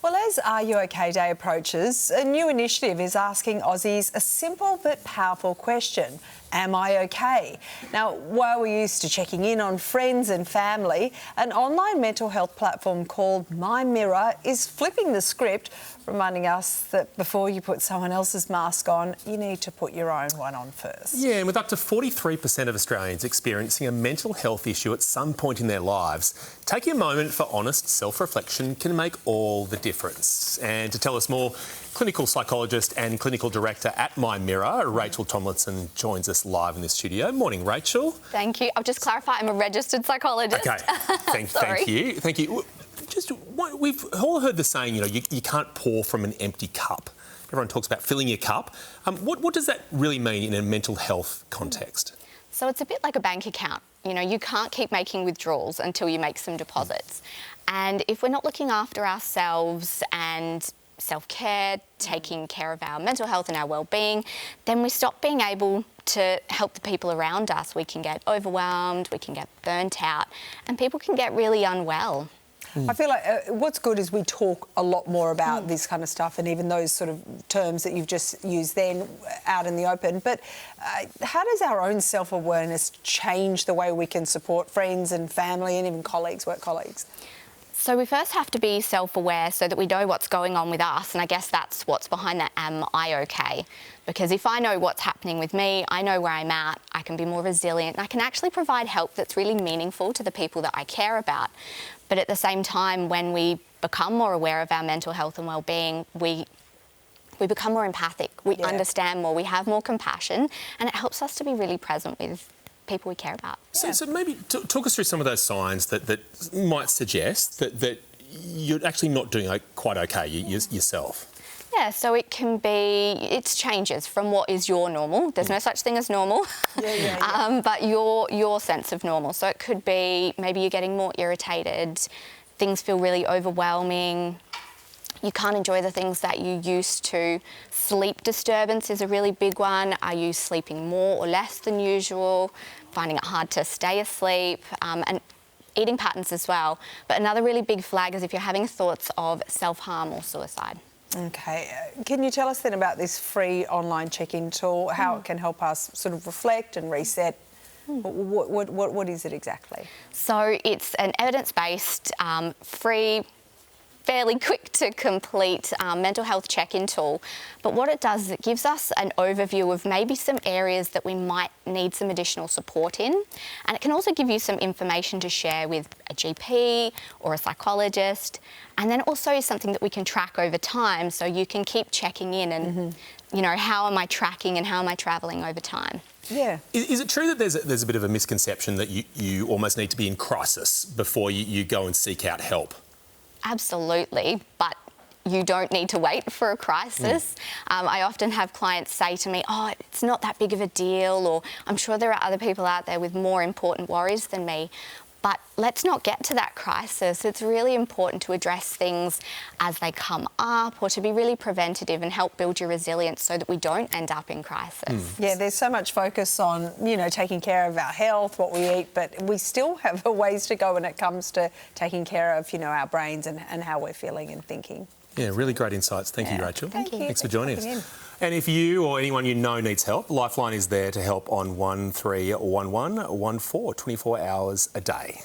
Well, as Are You OK Day approaches, a new initiative is asking Aussies a simple but powerful question. Am I okay? Now, while we're used to checking in on friends and family, an online mental health platform called My Mirror is flipping the script, reminding us that before you put someone else's mask on, you need to put your own one on first. Yeah, and with up to 43% of Australians experiencing a mental health issue at some point in their lives, taking a moment for honest self-reflection can make all the difference. And to tell us more, clinical psychologist and clinical director at My Mirror, Rachel Tomlinson, joins us live in the studio. Morning, Rachel. Thank you. I'll just clarify, I'm a registered psychologist. Okay, thank you. Thank you. We've all heard the saying, you can't pour from an empty cup. Everyone talks about filling your cup. What does that really mean in a mental health context? So it's a bit like a bank account. You can't keep making withdrawals until you make some deposits. And if we're not looking after ourselves and self-care, taking care of our mental health and our well-being, then we stop being able to help the people around us. We can get overwhelmed, we can get burnt out, and people can get really unwell. I feel like what's good is we talk a lot more about this kind of stuff, and even those sort of terms that you've just used then out in the open. But how does our own self-awareness change the way we can support friends and family and even colleagues, work colleagues? So we first have to be self-aware so that we know what's going on with us, and I guess that's what's behind that am I okay? Because if I know what's happening with me, I know where I'm at, I can be more resilient, and I can actually provide help that's really meaningful to the people that I care about. But at the same time, when we become more aware of our mental health and well-being, we become more empathic, we understand more, we have more compassion, and it helps us to be really present with people we care about. So maybe talk us through some of those signs that might suggest that you're actually not doing quite okay yourself. Yeah, so it changes from what is your normal. There's no such thing as normal. But your sense of normal. So it could be maybe you're getting more irritated, things feel really overwhelming, you can't enjoy the things that you used to. Sleep disturbance is a really big one. Are you sleeping more or less than usual? Finding it hard to stay asleep, and eating patterns as well. But another really big flag is if you're having thoughts of self-harm or suicide. Okay. Can you tell us then about this free online check-in tool, how it can help us sort of reflect and reset? What is it exactly? So it's an evidence-based, free, fairly quick to complete mental health check-in tool. But what it does is it gives us an overview of maybe some areas that we might need some additional support in. And it can also give you some information to share with a GP or a psychologist. And then also something that we can track over time, so you can keep checking in and, how am I tracking and how am I travelling over time? Yeah. Is it true that there's a bit of a misconception that you almost need to be in crisis before you go and seek out help? Absolutely, but you don't need to wait for a crisis. I often have clients say to me, oh, it's not that big of a deal, or I'm sure there are other people out there with more important worries than me. But let's not get to that crisis. It's really important to address things as they come up, or to be really preventative and help build your resilience so that we don't end up in crisis. Yeah, there's so much focus on, taking care of our health, what we eat, but we still have a ways to go when it comes to taking care of, our brains and how we're feeling and thinking. Yeah, really great insights. Thank you, Rachel. Thank you. Thanks for joining us. And if you or anyone you know needs help, Lifeline is there to help on 1311 14 24 hours a day.